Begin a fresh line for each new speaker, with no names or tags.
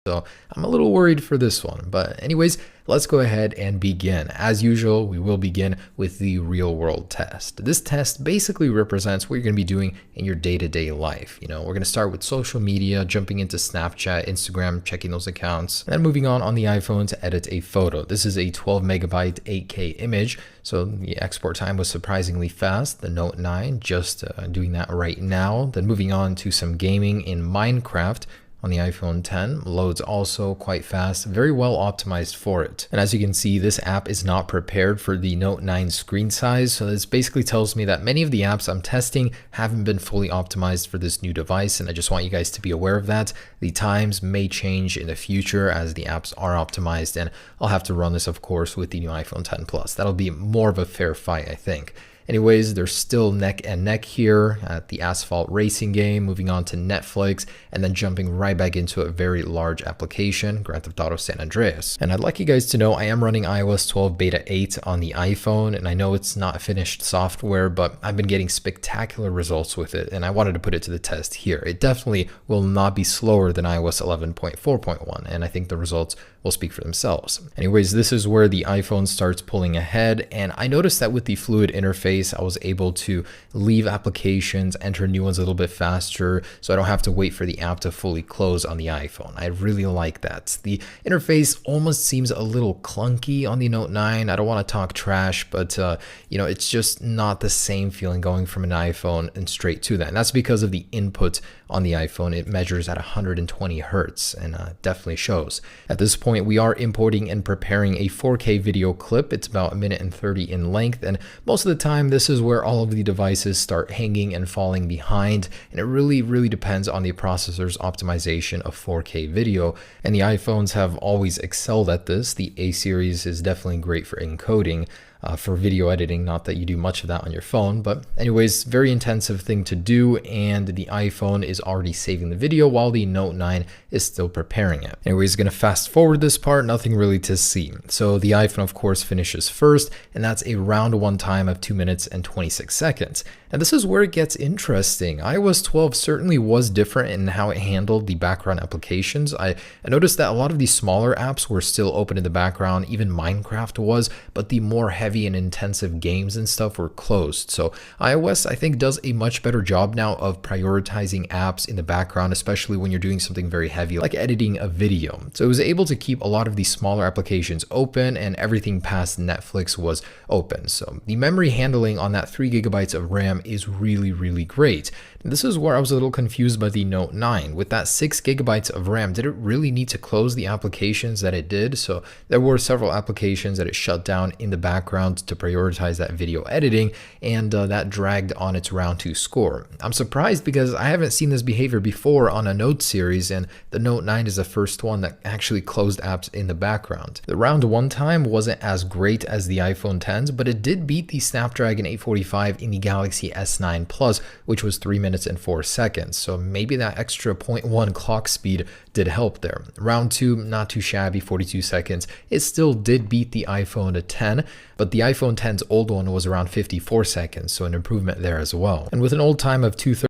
So I'm a little worried for this one. But anyways, let's go ahead and begin. As usual, we will begin with the real world test. This test basically represents what you're going to be doing in your day-to-day life. We're going to start with social media, jumping into Snapchat, Instagram, checking those accounts, and then moving on the iPhone to edit a photo. This is a 12 megabyte 8K image, so the export time was surprisingly fast. The Note 9, just doing that right now. Then moving on to some gaming in Minecraft on the iPhone X. Loads also quite fast, very well optimized for it. And as you can see, this app is not prepared for the Note 9 screen size. So this basically tells me that many of the apps I'm testing haven't been fully optimized for this new device. And I just want you guys to be aware of that. The times may change in the future as the apps are optimized. And I'll have to run this, of course, with the new iPhone X Plus. That'll be more of a fair fight, I think. Anyways, they're still neck and neck here at the asphalt racing game, moving on to Netflix, and then jumping right back into a very large application, Grand Theft Auto San Andreas. And I'd like you guys to know I am running iOS 12 Beta 8 on the iPhone, and I know it's not finished software, but I've been getting spectacular results with it, and I wanted to put it to the test here. It definitely will not be slower than iOS 11.4.1, and I think the results will speak for themselves. Anyways, this is where the iPhone starts pulling ahead, and I noticed that with the fluid interface, I was able to leave applications, enter new ones a little bit faster, so I don't have to wait for the app to fully close on the iPhone. I really like that. The interface almost seems a little clunky on the Note 9. I don't want to talk trash, but it's just not the same feeling going from an iPhone and straight to that. And that's because of the input on the iPhone. It measures at 120 hertz and definitely shows. At this point, we are importing and preparing a 4K video clip. It's about 1:30 in length, and most of the time this is where all of the devices start hanging and falling behind, and it really depends on the processor's optimization of 4K video, and the iPhones have always excelled at this. The A series is definitely great for encoding. For video editing, not that you do much of that on your phone, but anyways, very intensive thing to do, and the iPhone is already saving the video while the Note 9 is still preparing it. Anyways, gonna fast forward this part, nothing really to see. So the iPhone, of course, finishes first, and that's a round one time of 2 minutes and 26 seconds. And this is where it gets interesting. iOS 12 certainly was different in how it handled the background applications. I noticed that a lot of these smaller apps were still open in the background, even Minecraft was, but the more heavy and intensive games and stuff were closed. So iOS, I think, does a much better job now of prioritizing apps in the background, especially when you're doing something very heavy like editing a video. So it was able to keep a lot of these smaller applications open, and everything past Netflix was open. So the memory handling on that 3 gigabytes of RAM is really great. And this is where I was a little confused by the Note 9. With that 6 gigabytes of RAM, did it really need to close the applications that it did? So there were several applications that it shut down in the background to prioritize that video editing, and that dragged on its round 2 score. I'm surprised because I haven't seen this behavior before on a Note series, and the Note 9 is the first one that actually closed apps in the background. The round 1 time wasn't as great as the iPhone X, but it did beat the Snapdragon 845 in the Galaxy S9 Plus, which was 3 minutes and 4 seconds. So maybe that extra 0.1 clock speed did help there. Round 2, not too shabby, 42 seconds. It still did beat the iPhone X, but the iPhone X's old one was around 54 seconds, so an improvement there as well. And with an old time of 2:30